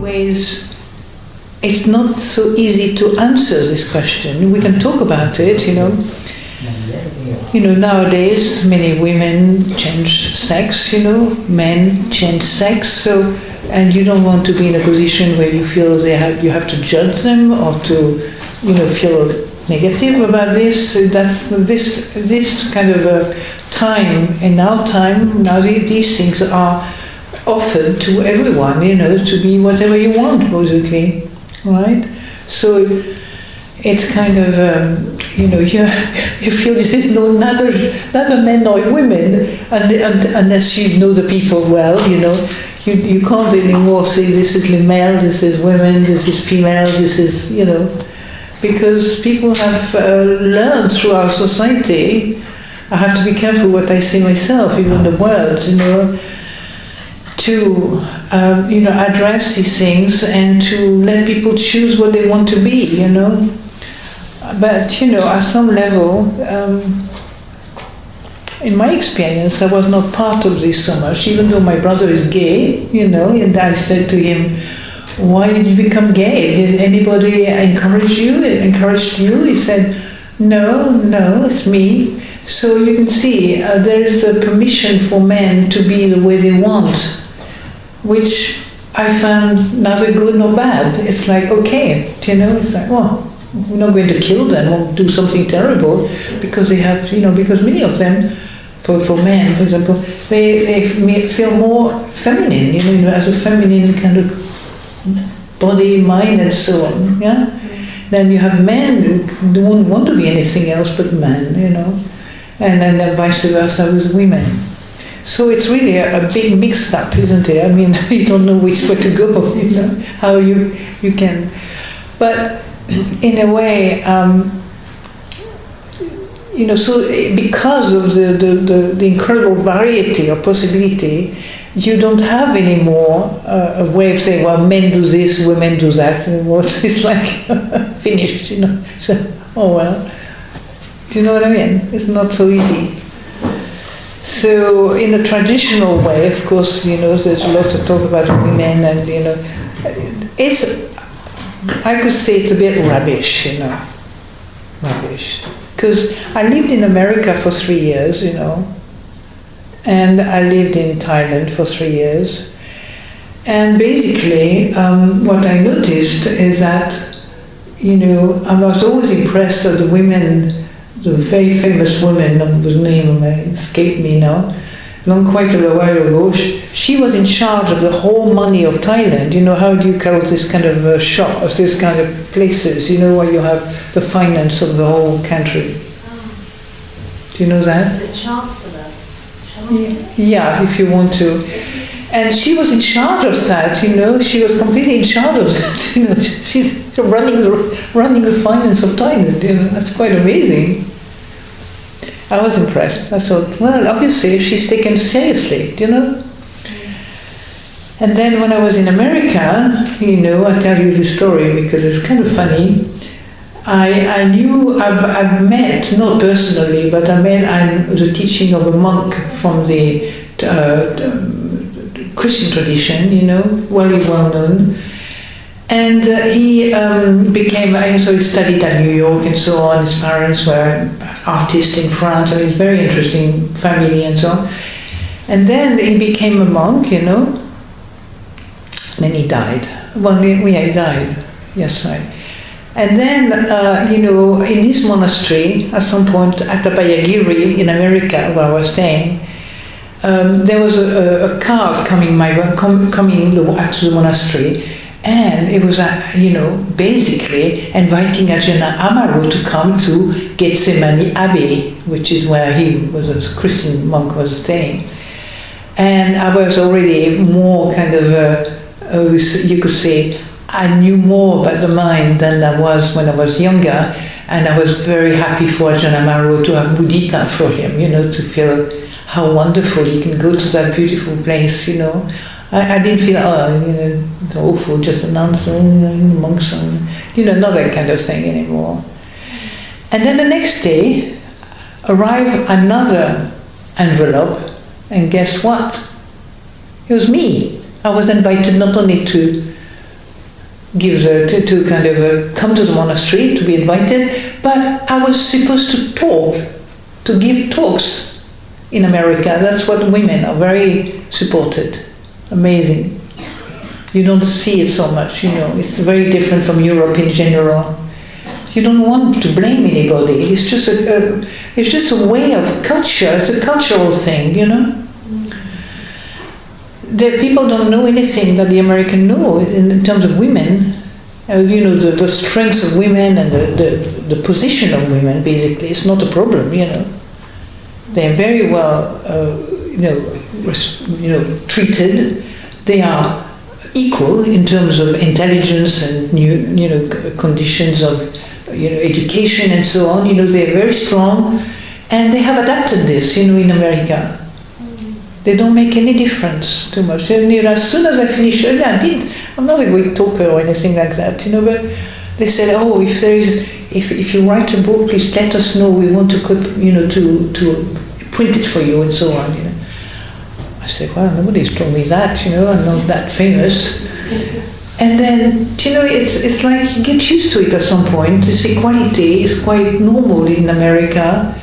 ways, it's not so easy to answer this question. We can talk about it, you know. You know, nowadays many women change sex, you know, men change sex, so, and you don't want to be in a position where you feel you have to judge them or to, you know, feel negative about this. That's this kind of a time, in our time, now these things are offered to everyone, you know, to be whatever you want, basically, right? So it's kind of, you know, you feel there's neither men nor women, unless you know the people well, you know. You can't anymore say this is male, this is women, this is female, this is, you know, because people have learned through our society. I have to be careful what I say myself, even the words, you know, to you know, address these things and to let people choose what they want to be, you know. But, you know, at some level, in my experience, I was not part of this so much, even though my brother is gay, you know, and I said to him, why did you become gay? Did anybody encouraged you? He said, no, it's me. So you can see there is a permission for men to be the way they want, which I found neither good nor bad. It's like, okay, you know, it's like, well, we're not going to kill them or do something terrible because they have, you know, because many of them, for men, for example, they feel more feminine, you know, as a feminine kind of body, mind, and so on, yeah? Then you have men who don't want to be anything else but men, you know, and then vice versa with women. So it's really a big mixed up, isn't it? I mean, you don't know which way to go, you know, how you can. But in a way, you know, so because of the incredible variety of possibility, you don't have anymore a way of saying, well, men do this, women do that. It's like finished, you know. So, oh well. Do you know what I mean? It's not so easy. So in a traditional way, of course, you know, there's a lot to talk about women, and, you know, I could say it's a bit rubbish, you know, rubbish. Because I lived in America for 3 years, you know, and I lived in Thailand for 3 years. And basically, what I noticed is that, you know, I was always impressed that the women, the very famous woman, whose name escaped me now, quite a while ago, she was in charge of the whole money of Thailand. You know, how do you call this kind of shop, or this kind of places, you know, where you have the finance of the whole country? Do you know that? The Chancellor. Yeah, if you want to. And she was in charge of that, you know, she was completely in charge of that, you know, she's running the finance of Thailand, you know, that's quite amazing. I was impressed. I thought, well, obviously she's taken seriously, do you know? And then when I was in America, you know, I'll tell you this story because it's kind of funny. I met, not personally, but I met the teaching of a monk from the Christian tradition, you know, very well known. And he he studied at New York and so on. His parents were artists in France, and it's very interesting family and so on. And then he became a monk, you know. Then he died. Well, he died. Yes, right. And then, you know, in his monastery, at some point at Abhayagiri in America, where I was staying, there was a card coming to the monastery. And it was, you know, basically inviting Ajahn Amaru to come to Gethsemane Abbey, which is where he was, a Christian monk, was staying. And I was already more kind of, you could say, I knew more about the mind than I was when I was younger. And I was very happy for Ajahn Amaru to have mudita for him, you know, to feel how wonderful he can go to that beautiful place, you know. I didn't feel, you know, awful, just an answer, monks, you know, not that kind of thing anymore. And then the next day arrived another envelope, and guess what? It was me. I was invited not only to give to kind of come to the monastery to be invited, but I was supposed to give talks in America. That's what women are very supported. Amazing. You don't see it so much, It's very different from Europe in general. You don't want to blame anybody. It's just a way of culture. It's a cultural thing, The people don't know anything that the Americans know in terms of women. The strength of women and the position of women. Basically, it's not a problem. They're very well, treated. They are equal in terms of intelligence and conditions of education and so on. They're very strong, and they have adapted this. In America, they don't make any difference too much. As soon as I finish, I'm not a great talker or anything like that. But they said, "Oh, if you write a book, please let us know. We want to to print it for you and so on." I said, "Well, nobody's told me that. I'm not that famous." And then, it's like you get used to it at some point. This equality is quite normal in America.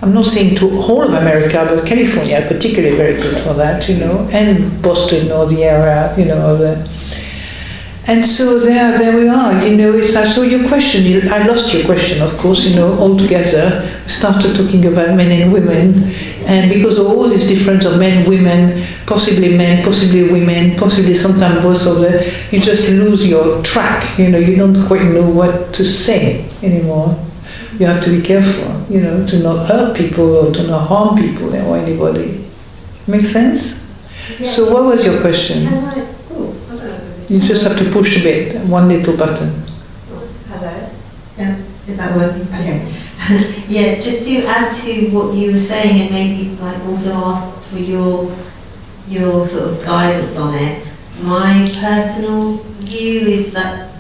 I'm not saying to whole of America, but California particularly very good for that, and Boston or the area, and so there we are, it's like, so your question, I lost your question, of course, altogether. We started talking about men and women, and because of all this difference of men, women, possibly women, possibly sometimes both of them, you just lose your track, you don't quite know what to say anymore. You have to be careful, to not hurt people or to not harm people or anybody. Make sense? Yeah. So what was your question? You just have to push a bit, one little button. Hello? Yeah, is that working? Okay. Yeah, just to add to what you were saying and maybe also ask for your sort of guidance on it. My personal view is that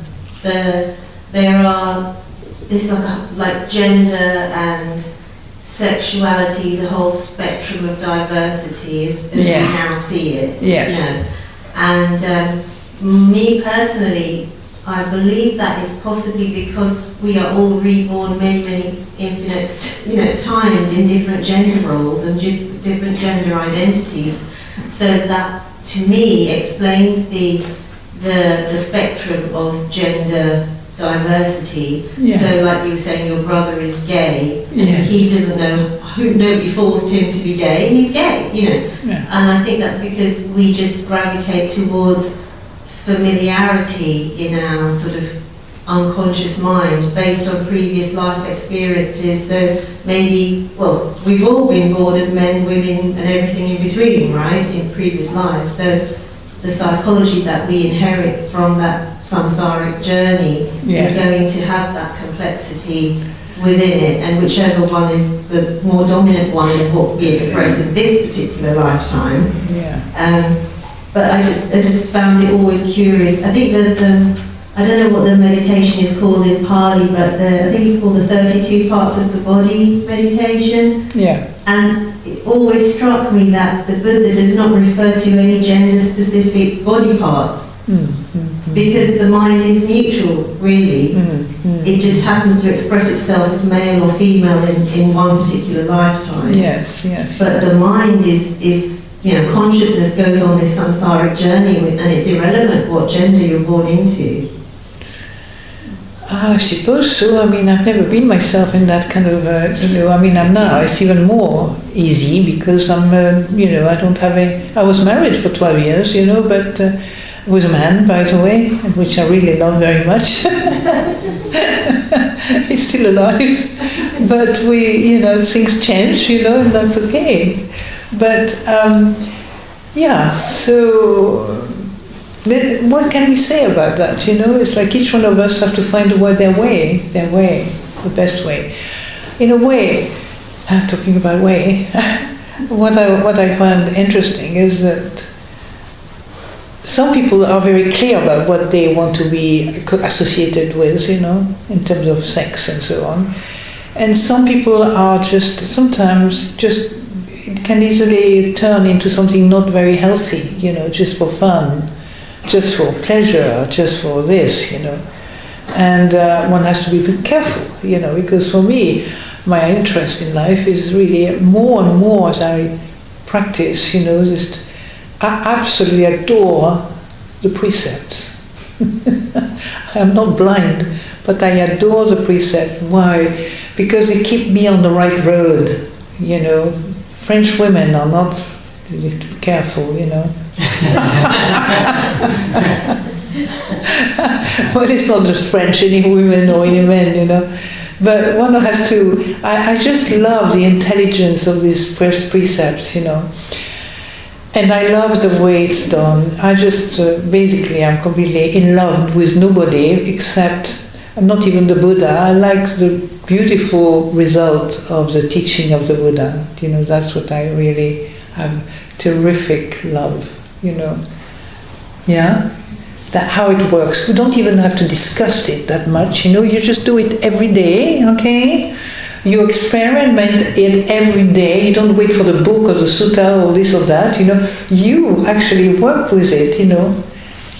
it's like gender and sexuality is a whole spectrum of diversity as we now see it. Yeah. And me personally, I believe that is possibly because we are all reborn many infinite, times in different gender roles and different gender identities. So that, to me, explains the spectrum of gender diversity. Yeah. So, like you were saying, your brother is gay, and Yeah. he doesn't know. Nobody forced him to be gay. He's gay, Yeah. And I think that's because we just gravitate towards familiarity in our sort of unconscious mind based on previous life experiences. So maybe, we've all been born as men, women, and everything in between, right, in previous lives. So the psychology that we inherit from that samsaric journey is going to have that complexity within it, and whichever one is the more dominant one is what we express in this particular lifetime. But I just found it always curious. I think that I don't know what the meditation is called in Pali, but I think it's called the 32 parts of the body meditation. Yeah. And it always struck me that the Buddha does not refer to any gender-specific body parts, because the mind is neutral, really. It just happens to express itself as male or female in one particular lifetime. Yes. But the mind is consciousness goes on this samsaric journey, and it's irrelevant what gender you're born into. I suppose so. I mean, I've never been myself in that kind of, I'm now. It's even more easy because I'm, I don't have I was married for 12 years, but with a man, by the way, which I really love very much. He's still alive. But things change, and that's okay. But, so... what can we say about that? It's like each one of us have to find their way, the best way. In a way, talking about way, what I find interesting is that some people are very clear about what they want to be associated with, in terms of sex and so on. And some people are sometimes it can easily turn into something not very healthy, just for fun. just for pleasure, just for this, And one has to be careful, because for me, my interest in life is really more and more as I practice, just I absolutely adore the precepts. I'm not blind, but I adore the precepts. Why? Because they keep me on the right road, French women are not, you have to be careful, Well, it's not just French, any women or any men, But one has to, I just love the intelligence of these precepts, And I love the way it's done. I just, basically, I'm completely in love with nobody except, not even the Buddha. I like the beautiful result of the teaching of the Buddha. That's what I really have terrific love, Yeah? That how it works. We don't even have to discuss it that much, you just do it every day, okay? You experiment it every day. You don't wait for the book or the sutta or this or that, You actually work with it,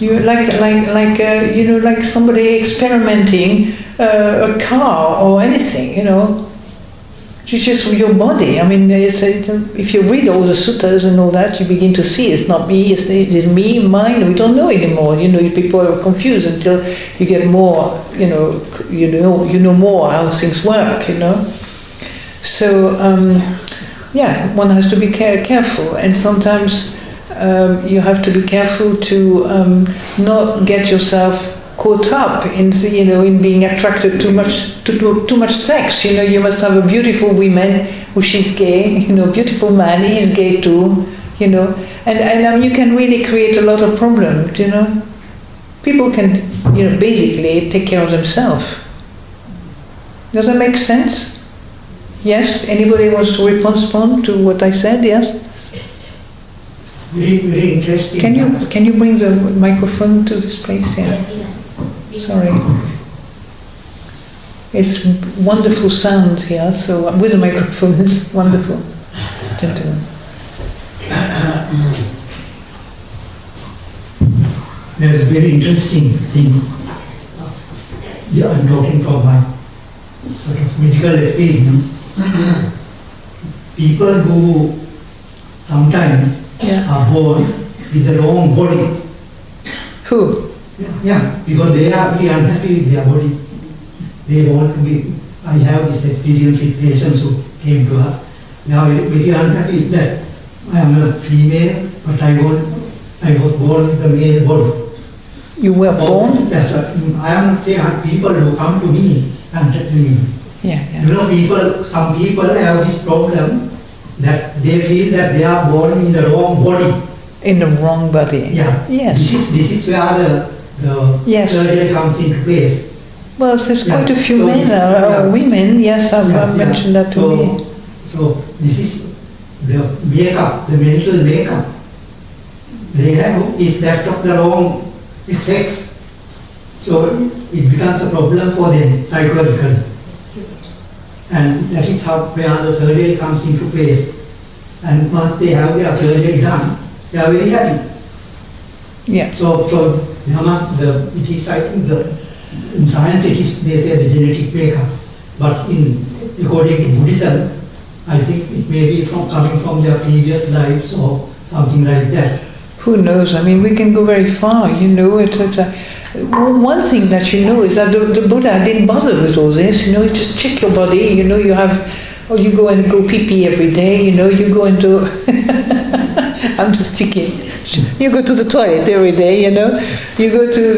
You like somebody experimenting a car or anything, It's just your body. I mean, if you read all the suttas and all that, you begin to see it's not me, it's me, mine. We don't know anymore. People are confused until you get more. You know more how things work. So one has to be careful, and sometimes you have to be careful to not get yourself caught up in in being attracted too much sex. You must have a beautiful woman who she's gay, beautiful man, he's gay too, and you can really create a lot of problems. People can basically take care of themselves. Does that make sense? Yes. Anybody wants to respond to what I said? Yes. Very, very interesting. Can you bring the microphone to this place? Yeah. Sorry. It's wonderful sound here, so with the microphone it's wonderful. Gentlemen. There's a very interesting thing. Yeah, I'm talking from my sort of medical experience. People who sometimes are born with the wrong body. Who? Yeah, because they are really unhappy with their body. They want to be. I have this experience with patients who came to us. They are very, very unhappy with that. I am a female, but I was born with the male body. You were born? That's right. I am not saying people who come to me and tell me. Yeah. Some people have this problem that they feel that they are born in the wrong body. In the wrong body. Yeah. Yes. This is where the surgery comes into place. Well, there's quite a few men or women. Yes, I've mentioned that to me. So this is the makeup, the mental makeup they have is that of the wrong sex. So it becomes a problem for them psychologically. And that is where the surgery comes into place. And once they have their surgery done, they are very happy. Yeah. So it is, I think, in science they say the genetic makeup. But according to Buddhism, I think it may be coming from their previous lives or something like that. Who knows? I mean, we can go very far, one thing that is that the Buddha didn't bother with all this, just check your body, you go and go pee-pee every day, you go into, I'm just thinking, you go to the toilet every day, you go to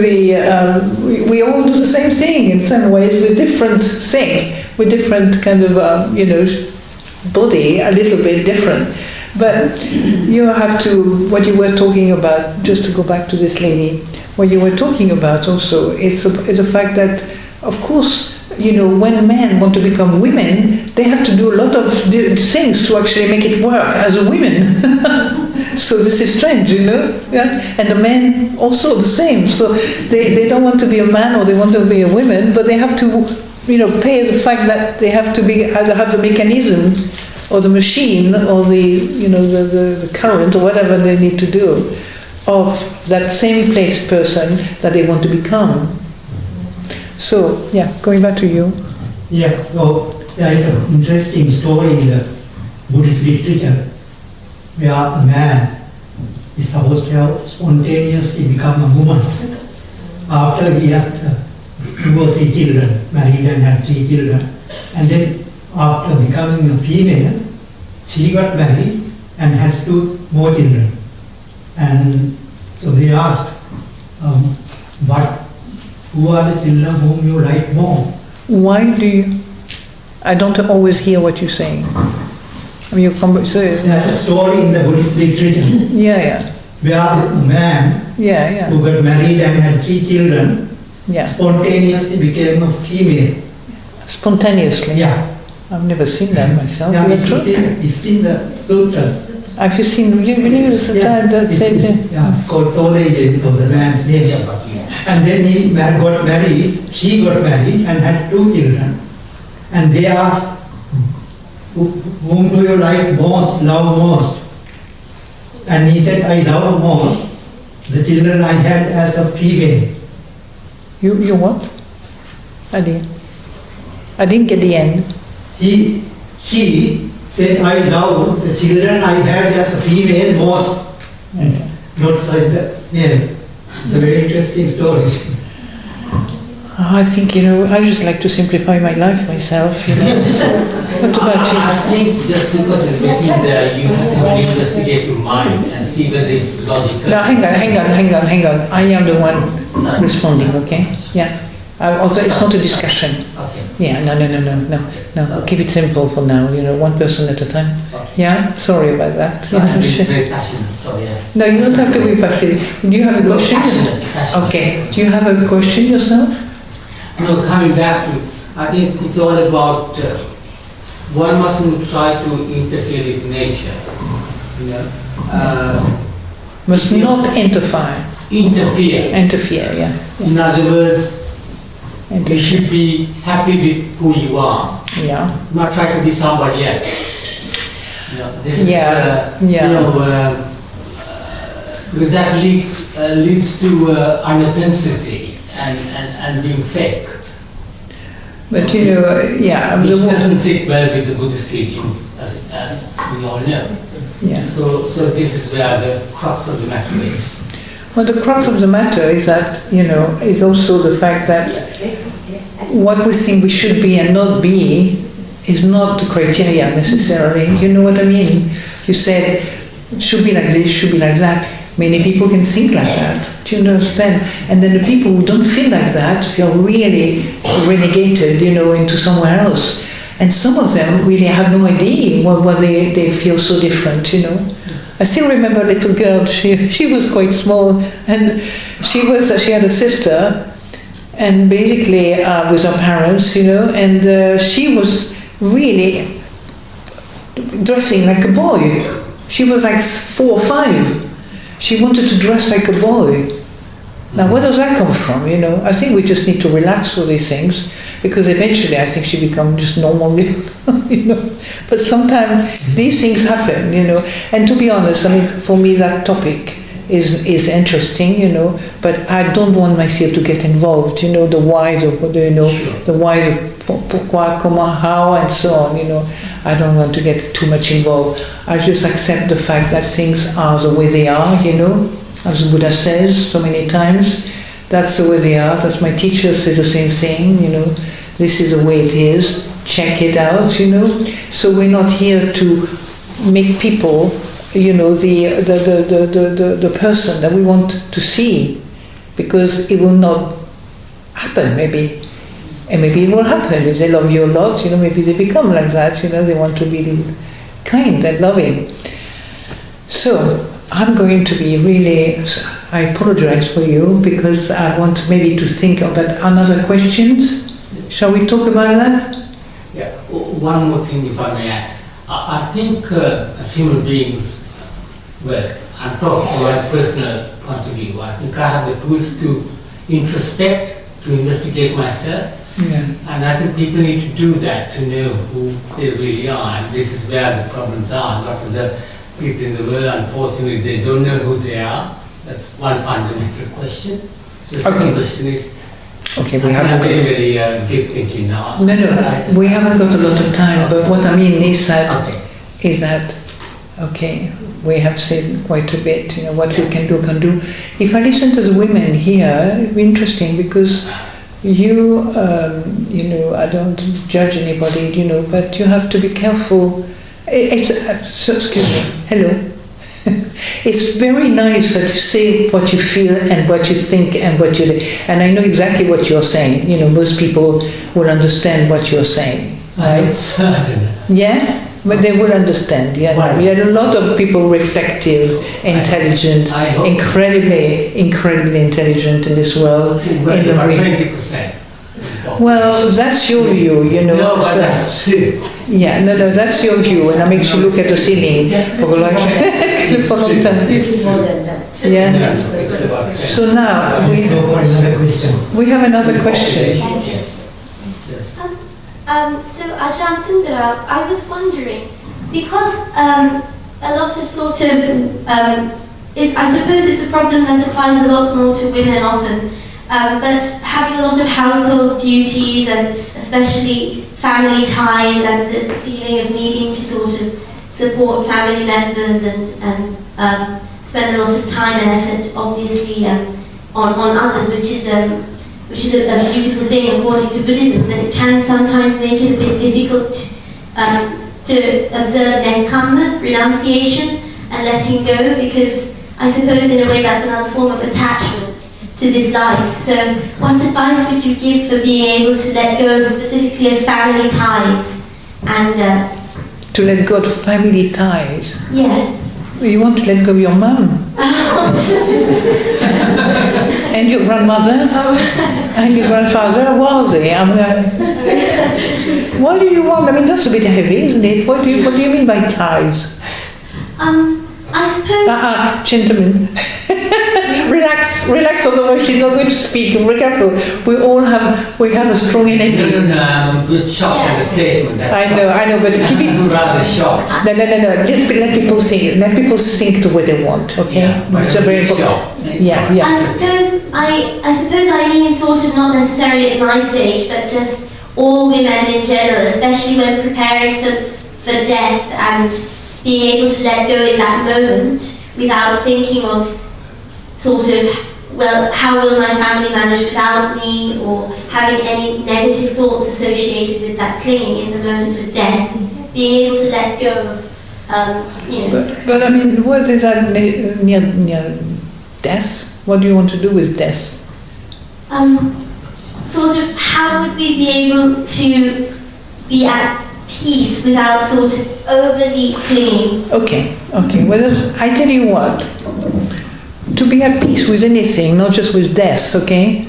we all do the same thing in some ways with different kind of, body, a little bit different. But you have to, what you were talking about, just to go back to this lady, what you were talking about also, it's the fact that, of course, when men want to become women, they have to do a lot of things to actually make it work as a woman. So this is strange, yeah? And the men also the same. So they don't want to be a man or they want to be a woman, but they have to, pay the fact that they have to either have the mechanism or the machine or the current or whatever they need to do of that same person that they want to become. So, yeah, going back to you. Yeah, so there is an interesting story in the Buddhist literature where a man is supposed to have spontaneously become a woman after he had 2 or 3 children, married and had 3 children. And then after becoming a female, she got married and had 2 more children. And so they asked, who are the children whom you like more? Why do you... I don't always hear what you're saying. I mean, there's a story in the Buddhist literature yeah. where a man who got married and had 3 children spontaneously became a female. Spontaneously? Yeah. I've never seen that myself. Yeah, it's in the sutras. Have you seen, you believe it's it's called Toleje, the man's name. And then he got married, she got married and had 2 children. And they asked, whom do you like most, love most? And he said, I love most the children I had as a female. You what? I didn't get the end. She said, I love the children I had as a female most. Not like that. Yeah. It's a very interesting story. I think, I just like to simplify my life myself, What about you? I think just because it's written there, you have to investigate your mind and see whether it's logical. No, hang on. I am the one responding, okay? Yeah. Also, it's not a discussion. Okay. Yeah, no. Keep it simple for now, one person at a time. Okay. Yeah, sorry about that. So I'm very passionate, so yeah. No, you don't have to be passive. Do you have a question? Passionate. Okay. Do you have a question yourself? No, coming back to, I think it's all about, one mustn't try to interfere with nature, Must not interfere. Interfere, yeah. In other words, you should be happy with who you are. Yeah. Not try to be somebody else. This is, that leads to unauthenticity and being fake. But which doesn't sit well with the Buddhist teachings, as we all know. Yeah. So this is where the crux of the matter is. Well, the crux of the matter is that, is also the fact that what we think we should be and not be is not the criteria necessarily. You know what I mean? You said, it should be like this, should be like that. Many people can think like that. Do you understand? And then the people who don't feel like that feel really renegated, into somewhere else. And some of them really have no idea why they feel so different, I still remember a little girl, she was quite small, and she had a sister, and basically with her parents, and she was really dressing like a boy. She was like 4 or 5. She wanted to dress like a boy. Now, where does that come from, I think we just need to relax all these things, because eventually I think she becomes just normal, But sometimes these things happen, And to be honest, for me that topic is interesting, but I don't want myself to get involved, the whys of, the why, pourquoi, comment, how, and so on, I don't want to get too much involved. I just accept the fact that things are the way they are, as the Buddha says so many times. That's the way they are. That's my teacher says the same thing, This is the way it is. Check it out, So we're not here to make people, the person that we want to see, because it will not happen, maybe. And maybe it will happen if they love you a lot, maybe they become like that, they want to be kind and loving. So I'm going to be really, I apologize for you, because I want maybe to think about another questions. Shall we talk about that? Yeah, one more thing if I may add. I think as human beings, well, I'm talking from my personal point of view, I think I have the tools to introspect, to investigate myself. Yeah. And I think people need to do that to know who they really are. And this is where the problems are. A lot of the people in the world, unfortunately, they don't know who they are. That's one fundamental question. The second question is, Okay, we I'm haven't got, very, very deep thinking now. no, we haven't got a lot of time, but what I mean is that, Okay. okay, we have said quite a bit, what we can do. If I listen to the women here, it'd be interesting because you, I don't judge anybody, but you have to be careful. Excuse me, hello. It's very nice that you say what you feel and what you think and what you... And I know exactly what you're saying. Most people will understand what you're saying, right? Yeah? But they will understand, yeah. Right. We had a lot of people reflective, intelligent, incredibly intelligent in this world. Well, in the about way. 20%. Well, that's your view, No, but so- that's true. Yeah, no, that's your view, and that makes you look at the ceiling for a long time. It's more than that. Yeah. Yes, it's about 10. So now Go for another question. we have another question. Yes. So Ajahn Sundara, I was wondering, because a lot of sort of, I suppose it's a problem that applies a lot more to women often, but having a lot of household duties and especially family ties and the feeling of needing to sort of support family members and spend a lot of time and effort, obviously, on others, which is a beautiful thing according to Buddhism, but it can sometimes make it a bit difficult to observe nekkhamma, renunciation, and letting go, because I suppose in a way that's another form of attachment to this life. So what advice would you give for being able to let go specifically of family ties and... To let go of family ties. Yes. You want to let go of your mum and your grandmother and your grandfather. Was they? What do you want? I mean, that's a bit heavy, isn't it? What do you mean by ties? I suppose... Gentlemen, relax. Otherwise, she's not going to speak. Be careful. We have a strong energy. No, I'm a bit shocked at the statement. I know, but keep it. I'm rather shocked. No. Let people think. Let people think to what they want. Okay. Yeah, but So I'm very a bit important. shocked. Yeah. I suppose I mean sort of not necessarily at my stage, but just all women in general, especially when preparing for death and being able to let go in that moment without thinking of sort of, well, how will my family manage without me, or having any negative thoughts associated with that clinging in the moment of death, being able to let go of, But I mean, what is that near death? What do you want to do with death? Sort of, how would we be able to be at peace without sort of overly clinging? Okay. Well, I tell you what. To be at peace with anything, not just with death. Okay.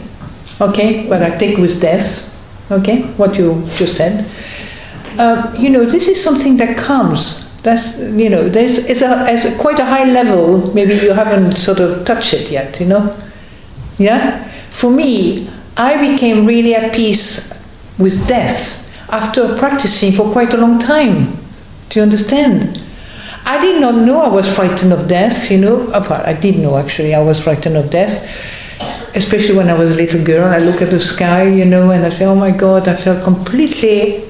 But I take with death. Okay. What you just said. This is something that comes. That's it's quite a high level. Maybe you haven't sort of touched it yet. Yeah. For me, I became really at peace with death after practicing for quite a long time. Do you understand? I did not know I was frightened of death, I did know actually I was frightened of death, especially when I was a little girl. I look at the sky, and I say, oh my God, I felt completely,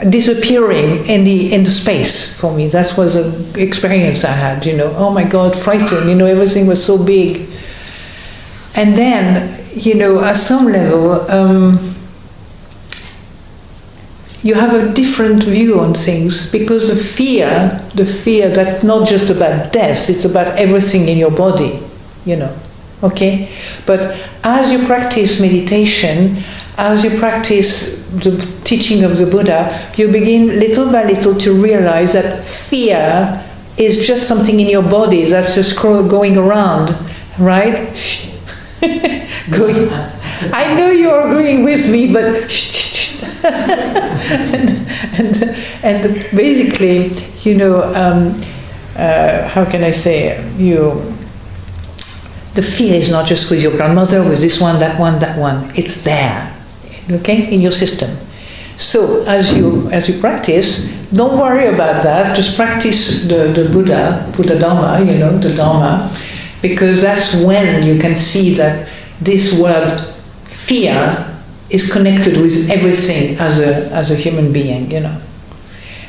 disappearing in the space for me. That was an experience I had, oh my God, frightened, everything was so big. And then, at some level, you have a different view on things, because the fear that's not just about death, it's about everything in your body, okay? But as you practice meditation, as you practice the teaching of the Buddha, you begin little by little to realize that fear is just something in your body that's just going around, right? I know you're agreeing with me, but and basically, how can I say, the fear is not just with your grandmother, with this one, that one. It's there, okay, in your system. So as you practice, don't worry about that. Just practice the Buddha Dharma, the Dharma, because that's when you can see that this word fear is connected with everything as a human being,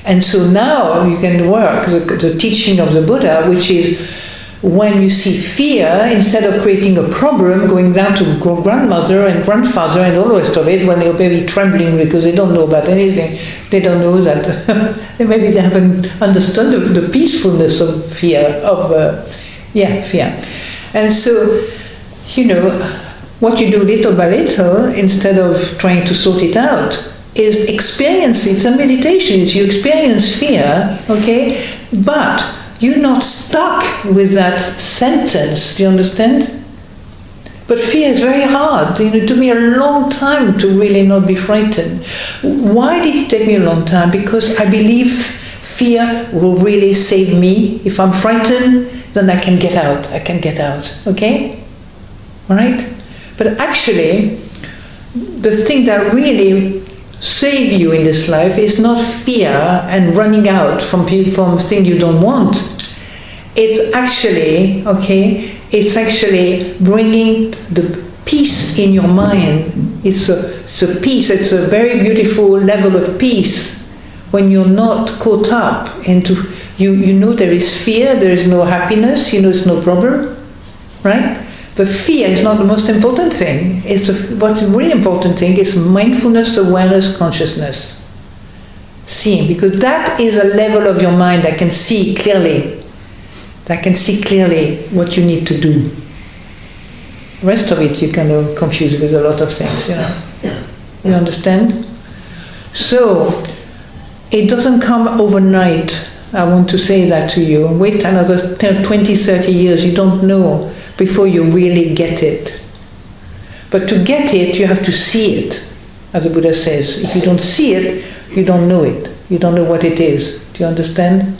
And so now you can work the teaching of the Buddha, which is when you see fear, instead of creating a problem, going down to grandmother and grandfather and all the rest of it, when they're very trembling because they don't know about anything, they don't know that maybe they haven't understood the peacefulness of fear, fear. And so, what you do little by little, instead of trying to sort it out, is experience it. It's a meditation. It's you experience fear, okay? But you're not stuck with that sentence. Do you understand? But fear is very hard. It took me a long time to really not be frightened. Why did it take me a long time? Because I believe fear will really save me. If I'm frightened, then I can get out. Okay? All right? But actually, the thing that really save you in this life is not fear and running out from things you don't want. It's actually, bringing the peace in your mind. It's a peace, it's a very beautiful level of peace when you're not caught up into, you know there is fear, there is no happiness, it's no problem, right? But fear is not the most important thing. What's the really important thing is mindfulness, awareness, consciousness. Seeing, because that is a level of your mind that can see clearly. What you need to do. The rest of it you can confuse with a lot of things, You understand? So, it doesn't come overnight. I want to say that to you. Wait another 20, 30 years, you don't know before you really get it. But to get it, you have to see it, as the Buddha says. If you don't see it, you don't know it. You don't know what it is. Do you understand?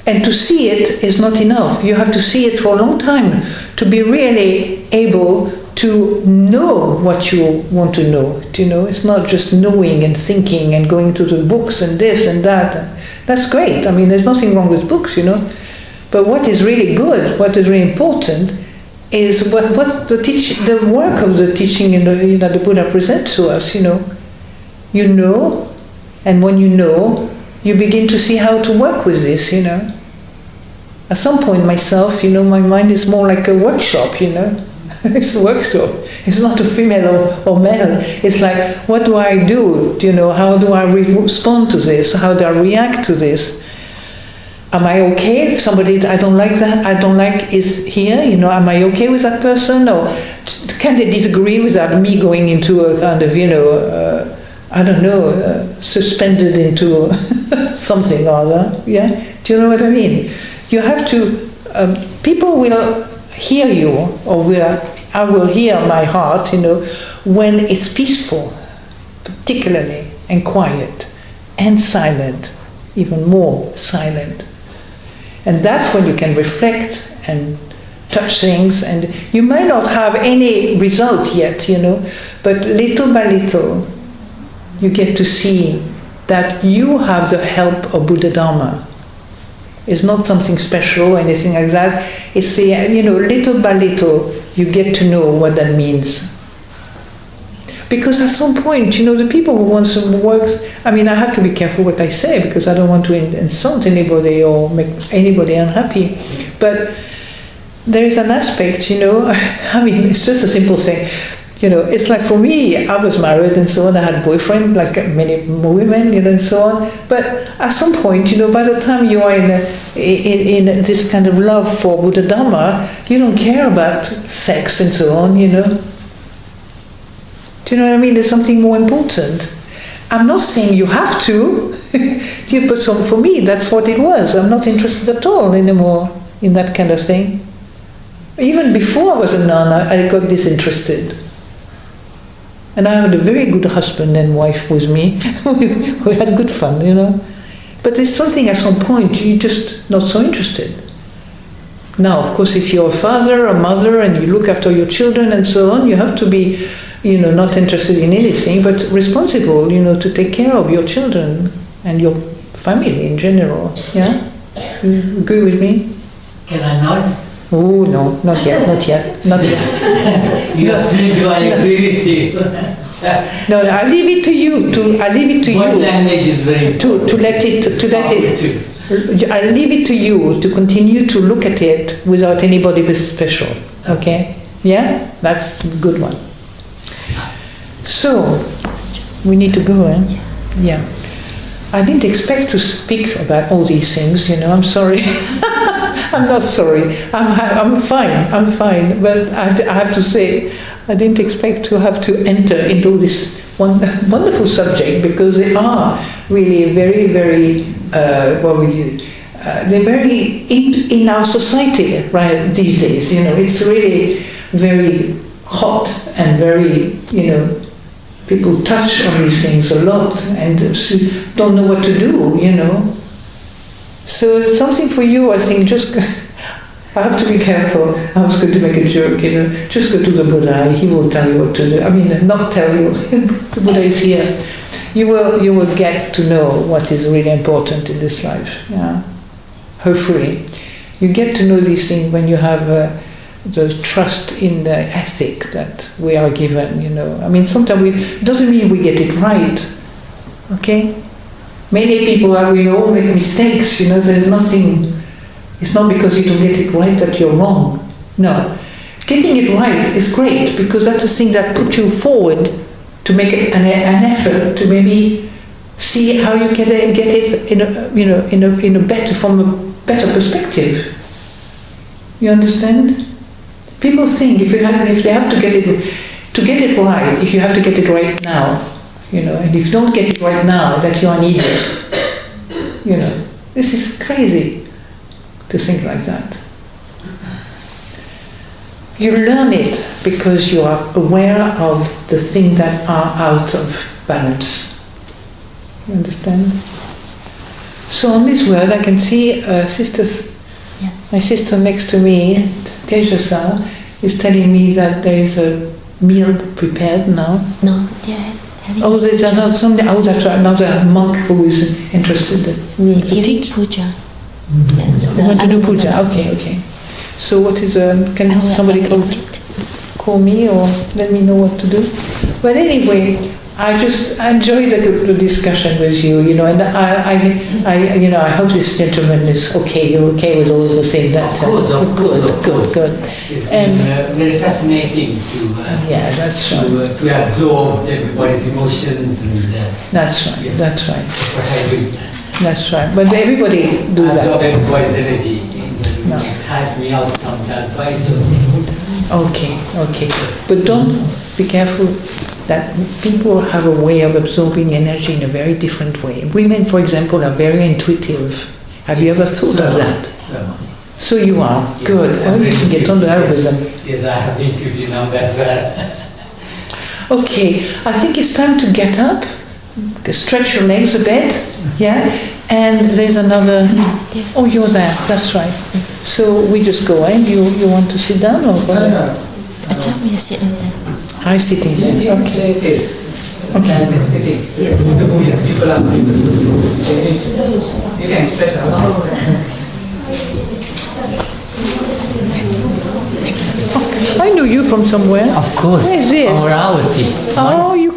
And to see it is not enough. You have to see it for a long time to be really able to know what you want to know. It's not just knowing and thinking and going to the books and this and that. That's great. There's nothing wrong with books, But what is really good, what is really important, is what's the work of the teaching that the Buddha presents to us. You know, and when you know, you begin to see how to work with this. At some point, myself, my mind is more like a workshop. It's a workshop. It's not a female or male. It's like, what do I do? How do I respond to this? How do I react to this? Am I okay if somebody I don't like is here? Am I okay with that person? Or can they disagree without me going into a kind of, suspended into something or other? Yeah? Do you know what I mean? You have to, people will hear you, or I will hear my heart, when it's peaceful, particularly, and quiet, and silent, even more silent. And that's when you can reflect and touch things, and you may not have any result yet, but little by little you get to see that you have the help of Buddha Dharma. It's not something special or anything like that. It's little by little you get to know what that means. Because at some point, the people who want some works, I have to be careful what I say because I don't want to insult anybody or make anybody unhappy. But there is an aspect, it's just a simple thing. It's like for me, I was married and so on, I had a boyfriend, like many women, and so on. But at some point, by the time you are in this kind of love for Buddha Dharma, you don't care about sex and so on, Do you know what I mean? There's something more important. I'm not saying you have to, but for me, that's what it was. I'm not interested at all anymore in that kind of thing. Even before I was a nun, I got disinterested. And I had a very good husband and wife with me. We had good fun, But there's something at some point, you're just not so interested. Now, of course, if you're a father, a mother, and you look after your children and so on, you have to be, not interested in anything, but responsible, to take care of your children. and your family in general. Yeah? You agree with me? Can I nod? Oh no, not yet, not yet, not yet. You asked me, do I agree with you? No, I leave it to you. What language is very to let it. I leave it to you to continue to look at it without anybody special. Okay? Yeah, that's a good one. So we need to go, eh? Yeah. I didn't expect to speak about all these things. I'm sorry. I'm not sorry. I'm fine. But I have to say, I didn't expect to have to enter into this wonderful subject, because they are really very, very, they're very in our society right these days. It's really very hot and very, people touch on these things a lot and don't know what to do, So it's something for you, I think. Just I have to be careful. I was going to make a joke, just go to the Buddha, he will tell you what to do. I mean, not tell you, the Buddha is here. You will get to know what is really important in this life. Yeah, hopefully, you get to know these things when you have the trust in the ethic that we are given. I mean, sometimes it doesn't mean we get it right. Okay. Many people we all make mistakes, there's nothing, it's not because you don't get it right that you're wrong. No. Getting it right is great, because that's the thing that puts you forward to make an effort to maybe see how you can get it from a better perspective. You understand? People think if they have to get it right, if you have to get it right now, and if you don't get it right now, that you're an idiot. This is crazy to think like that. You learn it because you are aware of the things that are out of balance. You understand? So on this word, I can see my sister next to me, Tejasa, is telling me that there is a meal prepared now. No, yeah. Oh, there's that's right, another monk who is interested in teach. Puja. You want to do puja? Okay. So what is can somebody call me or let me know what to do? But anyway, I just enjoy the discussion with you, and I hope this gentleman is okay. You're okay with all the things that. Of course. Good. It's been very fascinating that's right. to absorb everybody's emotions and. That's right. Yes. That's right. That's what I do. That's right. But everybody does that. Absorb everybody's energy. No. It tires me out sometimes, but it's Okay. But don't be careful that people have a way of absorbing energy in a very different way. Women, for example, are very intuitive. Have you ever thought of that? So you are. Yes. Good. Well, you can get on that with them. Yes, I have intuitive numbers. Okay, I think it's time to get up. Stretch your legs a bit. Yeah? And there's another... Oh, you're there. That's right. So we just go in. You want to sit down or what? No. You're sitting there. I'm sitting there. Okay. Okay. Sitting. People are you can stretch out. I know you from somewhere. Of course. Where is it? Anuradhapura. Oh, you